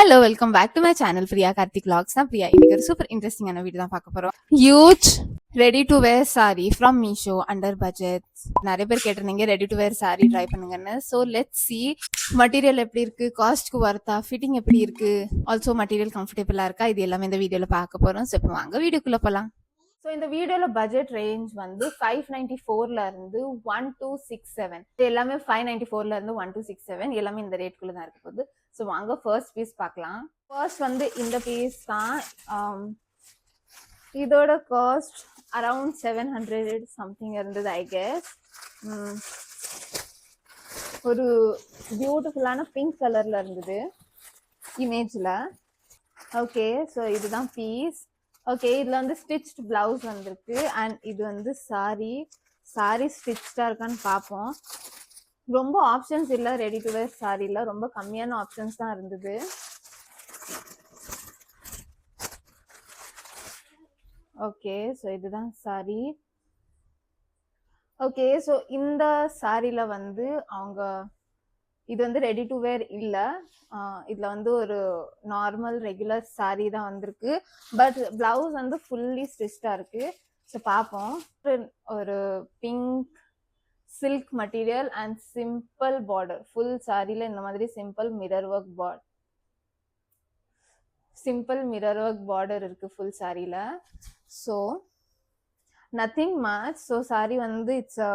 Hello welcome back to my channel Priya Karthik vlogs. நான் பிரியா. இன்னைக்கு ஒரு சூப்பர் இன்ட்ரெஸ்டிங்கான வீடியோ தான் பார்க்க போறோம். Huge ready to wear sari from Meesho under budget. நிறைய பேர் கேட்டிருந்தீங்க ready to wear sari try பண்ணுங்கன்னு. ஸோ லெட்ஸ் சி மெட்டீரியல் எப்படி இருக்கு, காஸ்ட்க்கு வர்த்தா, ஃபிட்டிங் எப்படி இருக்கு, ஆல்சோ மெட்டீரியல் கம்ஃபர்டபுளா இருக்கா, இது எல்லாமே இந்த வீடியோல பார்க்க போறோம். ஸோ இப்போ வாங்க வீடியோக்குள்ள போலாம். ஸோ இந்த வீடியோல பட்ஜெட் ரேஞ்ச் வந்து 594ல இருந்து 1267. இது எல்லாமே 594ல இருந்து 1267 எல்லாமே இந்த ரேட்குள்ள தான் இருக்க போகுது. ஸோ வாங்க ஃபர்ஸ்ட் பீஸ் பார்க்கலாம். ஃபர்ஸ்ட் வந்து இந்த பீஸ் தான். இதோட காஸ்ட் அரவுண்ட் 700 சம்திங் இருந்தது ஐ கெஸ். ஒரு பியூட்டிஃபுல்லான பிங்க் கலர்ல இருந்தது இமேஜ்ல. ஓகே, ஸோ இதுதான் பீஸ். ஓகே, இதுல வந்து ஸ்டிச்ட் பிளவுஸ் வந்திருக்கு அண்ட் இது வந்து சாரி ஸ்டிச்டா இருக்கான்னு பார்ப்போம். ரொம்ப ஆப்ஷன்ஸ் இல்லை ரெடி டு வேர் சாரில, ரொம்ப கம்மியான ஆப்ஷன்ஸ் தான் இருந்தது. ஓகே, ஸோ இதுதான் சாரி. ஓகே, ஸோ இந்த சாரில வந்து அவங்க இது வந்து ரெடி டு வேர் இல்ல, இதுல வந்து ஒரு நார்மல் ரெகுலர் சாரி தான் வந்திருக்கு. பட் பிளவுஸ் வந்து ஃபுல்லி ஸ்டிச்டா இருக்கு. ஸோ பார்ப்போம். ஒரு pink silk material and simple border. Full சாரில இந்த மாதிரி சிம்பிள் மிரர் ஒர்க் பார்டர் இருக்கு ஃபுல் சாரில. So nothing much. So sari வந்து இட்ஸ் அ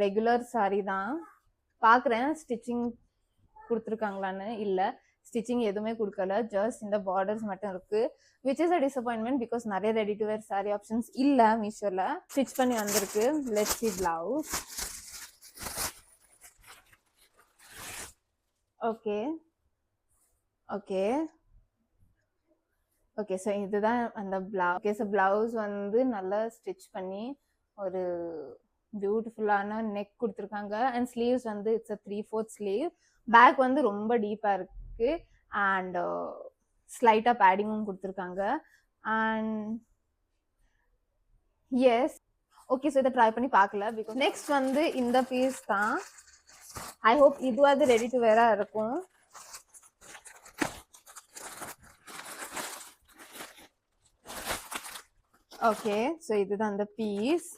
ரெகுலர் சாரி தான். பார்க்குறேன் ஸ்டிச்சிங் கொடுத்துருக்காங்களான்னு. இல்லை, ஸ்டிச்சிங் எதுவுமே கொடுக்கல, ஜஸ்ட் இந்த பார்டர்ஸ் மட்டும் இருக்கு. Which is a disappointment because நிறைய ready to wear sari options இல்லை மீஷோல. ஸ்டிச் பண்ணி வந்திருக்கு. Let's see blouse. Okay okay okay, so இதுதான் அந்த பிளவுஸ். ஓகே, ஸோ பிளவுஸ் வந்து நல்லா ஸ்டிச் பண்ணி ஒரு பியூட்டிஃபுல்லான நெக் கொடுத்துருக்காங்க அண்ட் ஸ்லீவ்ஸ் வந்து இட்ஸ் அ 3/4 ஸ்லீவ். பேக் வந்து ரொம்ப டீப்பா இருக்கு அண்ட் ஸ்லைட்டா பேடிங்கும் கொடுத்துருக்காங்க. அண்ட் எஸ், ஓகே, ஸோ இதை ட்ரை பண்ணி பார்க்கல பிகாஸ் நெக்ஸ்ட் வந்து இந்த பீஸ் தான். ஐ ஹோப் இதுவாது ரெடி டு வேரா இருக்கும். ஓகே, ஸோ இதுதான் அந்த பீஸ்.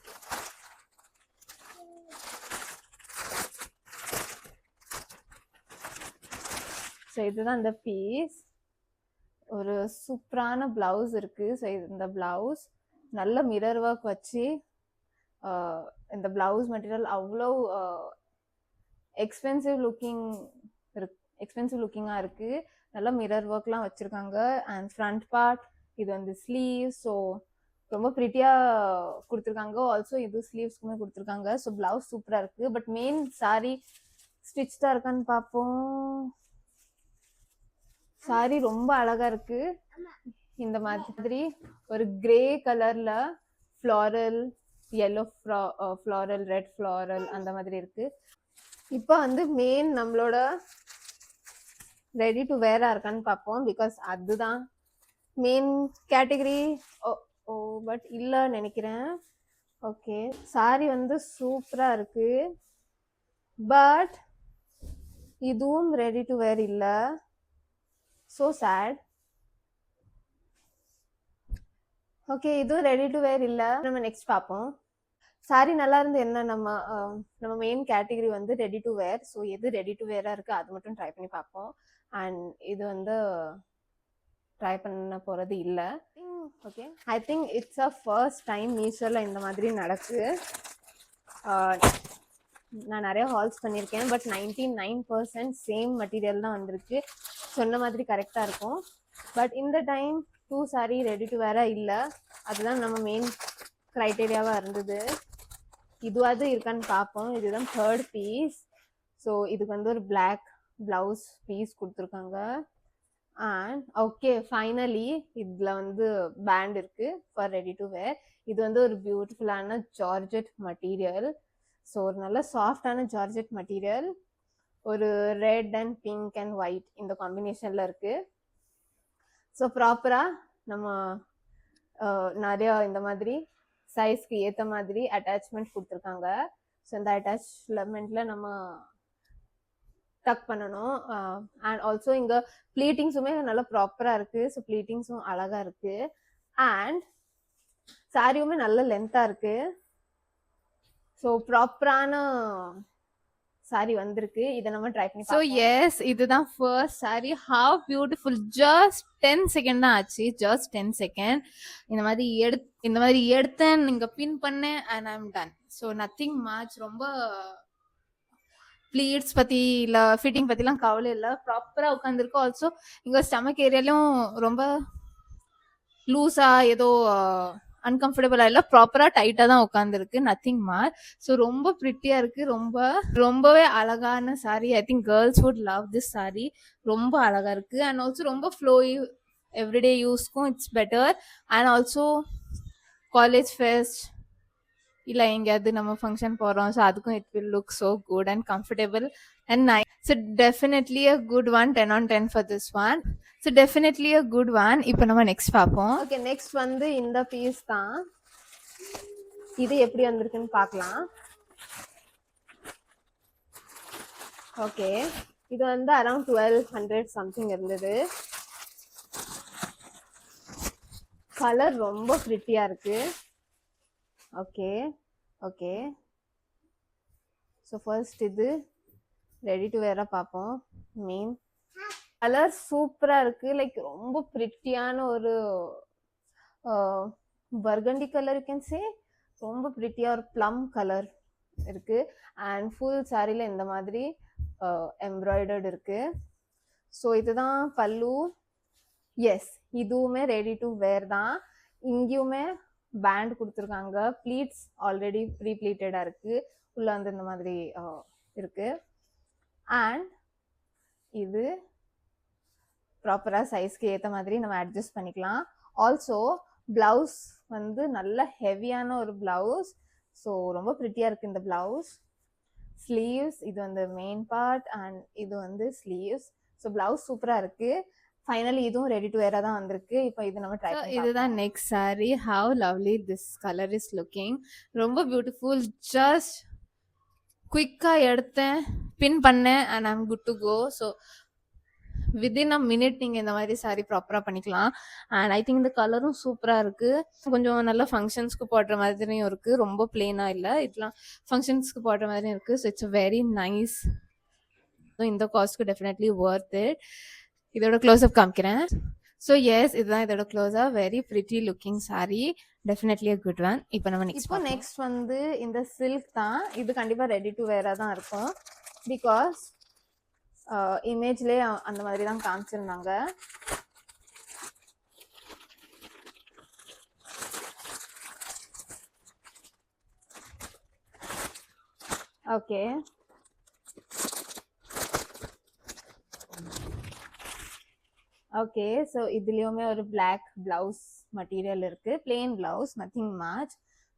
ஸோ இதுதான் இந்த பீஸ். ஒரு சூப்பரான பிளவுஸ் இருக்கு. ஸோ இந்த பிளவுஸ் நல்ல மிரர் ஒர்க் வச்சு, இந்த பிளவுஸ் மெட்டீரியல் அவ்வளோ எக்ஸ்பென்சிவ் லுக்கிங்கா இருக்கு. நல்ல மிரர் ஒர்க்லாம் வச்சிருக்காங்க அண்ட் ஃப்ரண்ட் பார்ட் இது வந்து ஸ்லீவ். ஸோ ரொம்ப ப்ரிட்டியா கொடுத்துருக்காங்க. ஆல்சோ இது ஸ்லீவ்ஸ்க்குமே கொடுத்துருக்காங்க. ஸோ பிளவுஸ் சூப்பரா இருக்கு. பட் மெயின் சாரி ஸ்டிச்டா இருக்கான்னு பார்ப்போம். சாரி ரொம்ப அழகா இருக்கு. இந்த மாதிரி ஒரு கிரே கலர்ல floral, yellow floral, red floral அந்த மாதிரி இருக்கு. இப்போ வந்து மெயின் நம்மளோட ரெடி டு வேரா இருக்கான்னு பார்ப்போம் பிகாஸ் அதுதான் மெயின் கேட்டகரி. ஓ பட் இல்லை நினைக்கிறேன். ஓகே, சாரி வந்து சூப்பரா இருக்கு பட் இதுவும் ரெடி டு வேர் இல்லை. So sad. ஓகே, இதுவும் ரெடி டு வேர் இல்லை. நம்ம நெக்ஸ்ட் பார்ப்போம். சாரி நல்லா இருந்து என்ன, நம்ம மெயின் கேட்டகரி வந்து ரெடி டு வேர். ஸோ எது ரெடி டு வேரா இருக்கு அது மட்டும் ட்ரை பண்ணி பார்ப்போம். அண்ட் இது வந்து ட்ரை பண்ண போறது இல்லை. Okay, I think it's a first time மீஷோல இந்த மாதிரி நடக்குது. நான் நிறைய ஹால்ஸ் பண்ணியிருக்கேன் பட் 99% சேம் மெட்டீரியல் தான் வந்திருக்கு. சொன்ன மாதிரி கரெக்டாக இருக்கும். பட் இந்த time 2 sorry ready to vera இல்லை. அதுதான் நம்ம மெயின் க்ரைட்டீரியாவாக இருந்தது. இதுவாது இருக்கான்னு பார்ப்போம். இதுதான் 3rd பீஸ். ஸோ இதுக்கு வந்து ஒரு பிளாக் பிளவுஸ் பீஸ் கொடுத்துருக்காங்க. அண்ட் ஓகே, ஃபைனலி இதில் வந்து பேண்ட் இருக்கு ஃபார் ரெடி டு வேர். இது வந்து ஒரு பியூட்டிஃபுல்லான ஜார்ஜெட் மெட்டீரியல். ஸோ ஒரு நல்ல சாஃப்டான ஜார்ஜெட் மெட்டீரியல். ஒரு red and pink and white இந்த காம்பினேஷன்ல இருக்கு. ஸோ ப்ராப்பரா நம்ம நிறைய இந்த மாதிரி சைஸ்க்கு ஏற்ற மாதிரி அட்டாச்மெண்ட் கொடுத்துருக்காங்க. ஸோ இந்த அட்டாச்மெண்ட்ல நம்ம டக் பண்ணணும். அண்ட் ஆல்சோ இங்க ப்ளீட்டிங்ஸுமே நல்லா ப்ராப்பரா இருக்கு. ஸோ ப்ளீட்டிங்ஸும் அழகா இருக்கு. அண்ட் சாரியுமே நல்ல லென்த்தா இருக்கு. ஸோ ப்ராப்பரான சாரி வந்திருக்கு. இதை நம்ம ட்ரை பண்ணி ஸோ எஸ், இதுதான் first sorry. Have beautiful. Just 10 second தான் ஆச்சு, ஜஸ்ட் 10 செகண்ட். இந்த மாதிரி எடுத்தேன், நீங்க பின் பண்ணேன் and I am ton. So nothing much. ரொம்ப ப்ளீட்ஸ் பத்தி இல்ல ஃபிட்டிங் பத்திலாம் கவலை இல்லை, ப்ராப்பரா உட்காந்துருக்கோம். ஆல்சோ இங்க ஸ்டமக் ஏரியாலும் ரொம்ப லூஸா ஏதோ அன்கம்ஃபர்டபுளா இல்லை, ப்ராப்பரா டைட்டா தான் உட்காந்துருக்கு. நத்திங் மார். ஸோ ரொம்ப ப்ரிட்டியா இருக்கு. ரொம்பவே அழகான sari. I think girls would love this sari. ரொம்ப அழகா இருக்கு. அண்ட் ஆல்சோ ரொம்ப ஃப்ளோயி, எவ்ரிடே யூஸ்க்கும் it's better. And also college fest இல்லை எங்கேயாவது நம்ம ஃபங்க்ஷன் போகிறோம், ஸோ அதுக்கும் it will look so good and comfortable and nice. So definitely a good one. 10 on 10 for this one. So definitely a good one. இப்போ நம்ம next பார்ப்போம். Okay, next வந்து இந்த பீஸ் தான். இது எப்படி வந்திருக்குன்னு பார்க்கலாம். ஓகே, இது வந்து அரௌண்ட் 1200 சம்திங் இருந்தது. கலர் ரொம்ப ப்ரிட்டியா இருக்கு. ஓகே ஓகே, ஸோ ஃபர்ஸ்ட் இது ரெடி டு வேரா பார்ப்போம். மீன் கலர் சூப்பராக இருக்குது. லைக் ரொம்ப ப்ரிட்டியான ஒரு burgundy colour, you can say. ரொம்ப ப்ரிட்டியாக ஒரு ப்ளம் கலர் இருக்குது. அண்ட் ஃபுல் சாரியில் இந்த மாதிரி எம்ப்ராய்டர்டு இருக்குது. ஸோ இதுதான் பல்லு. எஸ், இதுவுமே ரெடி டு வேர் தான். இங்கேயுமே பேண்ட் கொடுத்துருக்காங்க. ப்ளீட்ஸ் ஆல்ரெடி ப்ரீ ப்ளீட்டடாக இருக்குது. உள்ளே வந்து இந்த மாதிரி இருக்குது. அண்ட் இது ப்ராப்பராக சைஸ்க்கு ஏற்ற மாதிரி நம்ம அட்ஜஸ்ட் பண்ணிக்கலாம். ஆல்சோ ப்ளவுஸ் வந்து நல்ல ஹெவியான ஒரு ப்ளவுஸ். ஸோ ரொம்ப ப்ரிட்டியாக இருக்குது இந்த ப்ளவுஸ். ஸ்லீவ்ஸ், இது வந்து மெயின் பார்ட் அண்ட் இது வந்து ஸ்லீவ்ஸ். ஸோ ப்ளவுஸ் சூப்பராக இருக்குது. ஃபைனலி இதுவும் ரெடி டு வேரா தான் வந்திருக்கு. இப்போ இது நம்ம ட்ரை பண்ணி இதுதான் next sari. How lovely this colour is looking. ரொம்ப பியூட்டிஃபுல். ஜஸ்ட் குயிக்காக எடுத்தேன், பின் பண்ணேன் and I'm good to go. So within a minute நீங்கள் இந்த மாதிரி சாரி ப்ராப்பராக பண்ணிக்கலாம். அண்ட் ஐ திங்க் இந்த கலரும் சூப்பராக இருக்குது. கொஞ்சம் நல்ல ஃபங்க்ஷன்ஸ்க்கு போடுற மாதிரியும் இருக்குது. ரொம்ப பிளெயினாக இல்லை, இதெல்லாம் ஃபங்க்ஷன்ஸ்க்கு போடுற மாதிரியும் இருக்குது. So it's very nice. So இந்த காஸ்ட்க்கு டெஃபினெட்லி ஒர்த் இட். இதோட க்ளோஸ்அப் காமிக்கிறேன். ஸோ எஸ், இதுதான் இதோட close-up. Very pretty looking sorry. Definitely a good one. இப்போ நம்ம நெக்ஸ்ட் வந்து இந்த சில்க் தான். இது கண்டிப்பாக ரெடி டு வேராக தான் இருக்கும். பிகாஸ் இமேஜ்லேயே அந்த மாதிரி தான் காமிச்சிருந்தாங்க. Okay, okay. ஸோ இதுலேயுமே ஒரு பிளாக் ப்ளவுஸ் மெட்டீரியல் இருக்குது. Plain blouse, nothing much.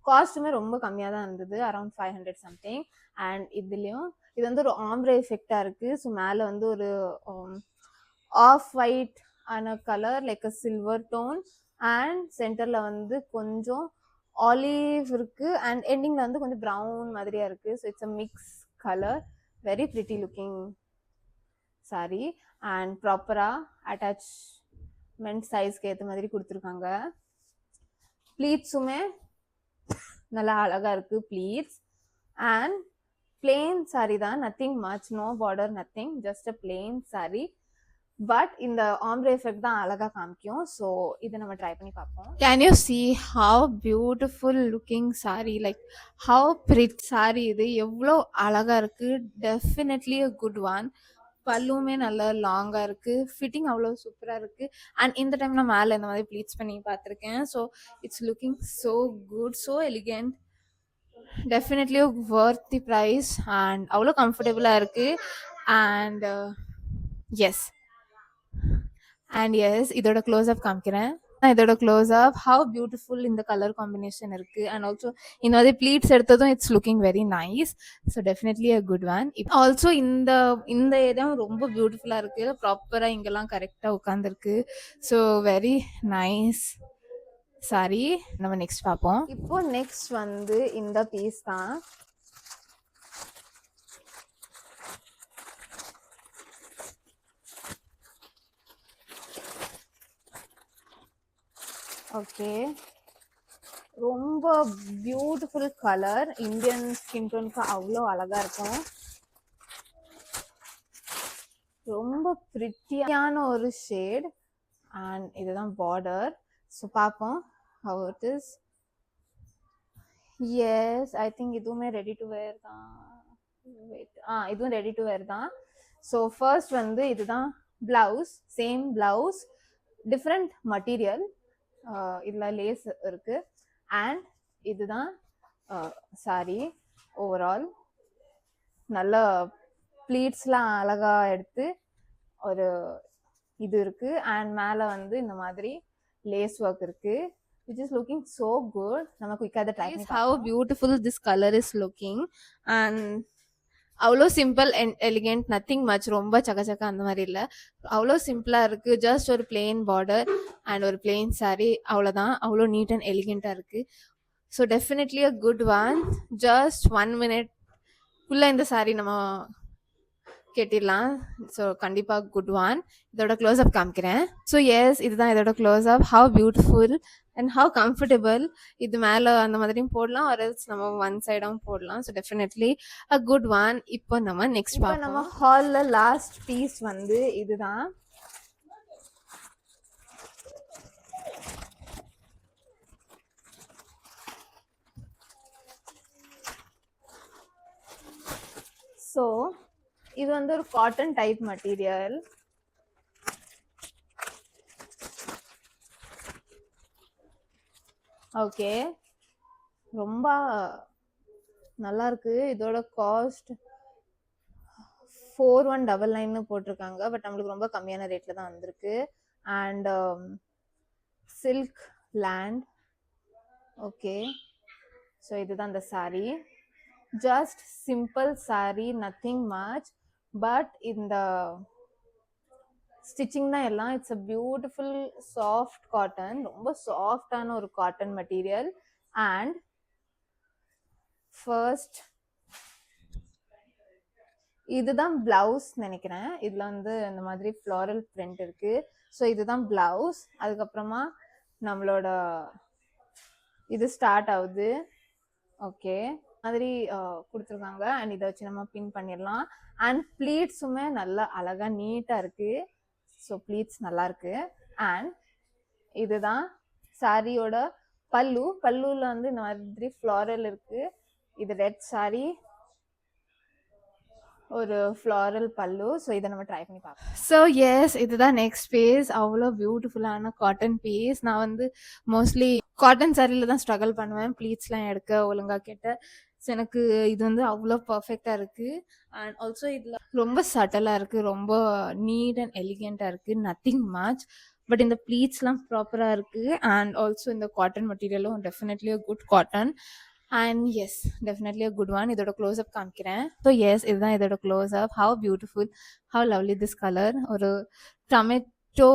காஸ்ட்டுமே ரொம்ப கம்மியாக தான் இருந்தது, அரௌண்ட் 500 சம்திங். அண்ட் இதுலேயும் இது வந்து ஒரு ஆம்ப்ரே எஃபெக்டாக இருக்குது. ஸோ மேலே வந்து ஒரு ஆஃப் ஒயிட் ஆன colour, like a silver tone. And சென்டரில் வந்து கொஞ்சம் ஆலிவ் இருக்குது. அண்ட் எண்டிங்கில் வந்து கொஞ்சம் ப்ரௌன் மாதிரியாக இருக்குது. So it's a mix colour. Very pretty looking sari. And ப்ராப்பராக அட்டாச்மெண்ட் சைஸ்க்கு ஏற்ற மாதிரி கொடுத்துருக்காங்க. ப்ளீட்ஸுமே நல்லா அழகாக இருக்குது ப்ளீட்ஸ். அண்ட் பிளெயின் சாரி தான், nothing much, no border, nothing, just a plain sari. But இந்த ஆம்ப்ரே எஃபெக்ட் தான் அழகாக காமிக்கும். ஸோ இதை நம்ம ட்ரை பண்ணி பார்ப்போம். Can you see how beautiful looking sari, like how pretty sari. இது எவ்வளோ அழகாக இருக்குது. Definitely a good one. பல்லுமே நல்லா லாங்காக இருக்குது. ஃபிட்டிங் அவ்வளோ சூப்பராக இருக்குது. அண்ட் இந்த டைம் நான் மேலே இந்த மாதிரி ப்ளீட்ஸ் பண்ணி பார்த்துருக்கேன். So it's looking so good, so elegant. Definitely worth the price. And அவ்வளோ கம்ஃபர்டபுளாக இருக்குது. அண்ட் எஸ், இதோட க்ளோஸ்அப் காமிக்கிறேன். இதோட க்ளோஸ்அப் ஹவ் பியூட்டிஃபுல் இந்த கலர் காம்பினேஷன் இருக்குது. அண்ட் ஆல்சோ இந்த மாதிரி ப்ளீட்ஸ் எடுத்ததும் it's looking very nice. So definitely a good one. Also இந்த இடம் ரொம்ப பியூட்டிஃபுல்லாக இருக்குது. ப்ராப்பராக இங்கெல்லாம் கரெக்டாக உட்காந்துருக்கு. So very nice sari. நம்ம நெக்ஸ்ட் பார்ப்போம். இப்போ நெக்ஸ்ட் வந்து இந்த பீஸ் தான். ஓகே, ரொம்ப பியூட்டிஃபுல் கலர். இந்தியன் ஸ்கின் டோனுக்கு அவ்வளோ அழகா இருக்கும். ரொம்ப பிரிட்டியான ஒரு ஷேட். அண்ட் இதுதான் பார்டர். ஸோ பார்ப்போம் how it is. Yes, I think இதுவுமே ரெடி டு வேர் தான். வெயிட், இதுவும் ரெடி டு வேர் தான். ஸோ ஃபர்ஸ்ட் வந்து இதுதான் blouse. Same blouse, different material. இதில் லேஸ் இருக்கு. அண்ட் இதுதான் சாரி. ஓவரால் நல்ல ப்ளீட்ஸ்லாம் அழகா எடுத்து ஒரு இது இருக்கு. அண்ட் மேலே வந்து இந்த மாதிரி லேஸ் ஒர்க் இருக்கு, which is looking so good. நம்ம குயிக்காக அதை ட்ரை பண்ணி how beautiful this color is looking. And அவ்வளோ simple and elegant, nothing much. ரொம்ப சக்கச்சக்கா அந்த மாதிரி இல்லை, அவ்வளோ சிம்பிளாக இருக்குது. ஜஸ்ட் ஒரு பிளெயின் பார்டர் அண்ட் ஒரு பிளெயின் சாரீ, அவ்வளோதான். அவ்வளோ நீட் அண்ட் எலிகெண்ட்டாக இருக்குது. So definitely a good one. Just 1 minute ஃபுல்லாக இந்த சாரீ நம்ம கேட்டிடலாம். ஸோ கண்டிப்பாக குட் ஒன். இதோட க்ளோஸ்அப் காமிக்கிறேன். ஸோ எஸ், இதுதான் இதோட close up. How beautiful and how comfortable. இது மேலே அந்த மாதிரியும் போடலாம், ஒரு நம்ம ஒன் சைடும் போடலாம். So definitely a good one. இப்போ நம்ம நெக்ஸ்ட் பார்ப்போம். நம்ம ஹாலில் லாஸ்ட் பீஸ் வந்து இதுதான். ஸோ இது வந்து ஒரு காட்டன் டைப் மெட்டீரியல். ஓகே, ரொம்ப நல்லா இருக்கு. இதோட காஸ்ட் 4199 போட்டிருக்காங்க. பட் நம்மளுக்கு ரொம்ப கம்மியான ரேட்ல தான் வந்திருக்கு. And silk land. Okay, so இதுதான் அந்த sari. Just simple sari, nothing much. But இந்த ஸ்டிச்சிங் தான் எல்லாம். It's a beautiful soft cotton, ரொம்ப சாஃப்டான ஒரு காட்டன் மெட்டீரியல். அண்ட் ஃபர்ஸ்ட் இதுதான் பிளவுஸ் நினைக்கிறேன். இதுல வந்து இந்த மாதிரி ஃப்ளாரல் பிரிண்ட் இருக்கு. ஸோ இதுதான் பிளவுஸ். அதுக்கப்புறமா நம்மளோட இது ஸ்டார்ட் ஆகுது. ஓகே, மாதிரி கொடுத்துருக்காங்க. அண்ட் இதை வச்சு நம்ம பின் பண்ணிடலாம். அண்ட் ப்ளீட்ஸுமே நல்லா அழகா நீட்டா இருக்கு. ஸோ ப்ளீட்ஸ் நல்லா இருக்கு. அண்ட் இதுதான் சாரியோட பல்லு. பல்லுல வந்து இந்த மாதிரி ஃப்ளாரல் இருக்கு. இது ரெட் சாரி, ஒரு ஃப்ளாரல் பல்லு. ஸோ இதை நம்ம ட்ரை பண்ணி பார்க்கலாம். ஸோ எஸ், இதுதான் நெக்ஸ்ட் பீஸ். அவ்வளோ பியூட்டிஃபுல்லான காட்டன் பீஸ். நான் வந்து மோஸ்ட்லி காட்டன் சாரியில் தான் ஸ்ட்ரகிள் பண்ணுவேன், ப்ளீட்ஸ்லாம் எடுக்க ஒழுங்கா கேட்ட. ஸோ எனக்கு இது வந்து அவ்வளோ பர்ஃபெக்டாக இருக்குது. அண்ட் ஆல்சோ இதில் ரொம்ப சட்டலாக இருக்குது, ரொம்ப நீட் அண்ட் எலிகெண்ட்டாக இருக்குது, நத்திங் மச். பட் இந்த ப்ளீட்ஸ்லாம் ப்ராப்பராக இருக்குது. அண்ட் ஆல்சோ இந்த காட்டன் மெட்டீரியலும் definitely a good cotton. And yes, definitely a good one. இதோட க்ளோஸ்அப் காமிக்கிறேன். ஸோ எஸ், இதுதான் இதோட close up. How beautiful, how lovely this colour. ஒரு டொமேட்டோ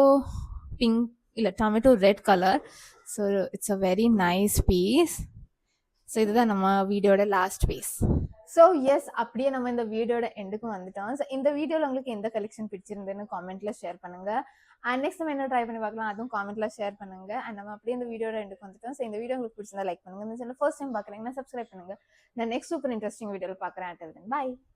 பிங்க், இல்லை tomato red colour. So it's a very nice piece. So இதுதான் நம்ம வீடியோட last piece. So S, அப்படியே நம்ம இந்த வீடியோட எண்டுக்கும் வந்துட்டோம். ஸோ இந்த வீடியோவில் உங்களுக்கு எந்த கலெக்ஷன் பிடிச்சிருந்துன்னு காமெண்ட்ல ஷேர் பண்ணுங்க. அண்ட் நெக்ஸ்ட் நம்ம என்ன ட்ரை பண்ணி பார்க்கலாம், அதுவும் காமெண்ட்ல ஷேர் பண்ணுங்க. அண்ட் நம்ம அப்படியே இந்த வீடியோட எண்டுக்கு வந்துட்டோம். ஸோ இந்த வீடியோ உங்களுக்கு பிடிச்சிருந்தா லைக் பண்ணுங்க. இந்த சேனல் ஃபர்ஸ்ட் டைம் பார்க்குறீங்கன்னா சப்ஸ்கிரைப் பண்ணுங்க. நான் நெக்ஸ்ட் சூப்பர் இன்ட்ரெஸ்டிங் வீடியோவில் பார்க்குறேன். பாய்.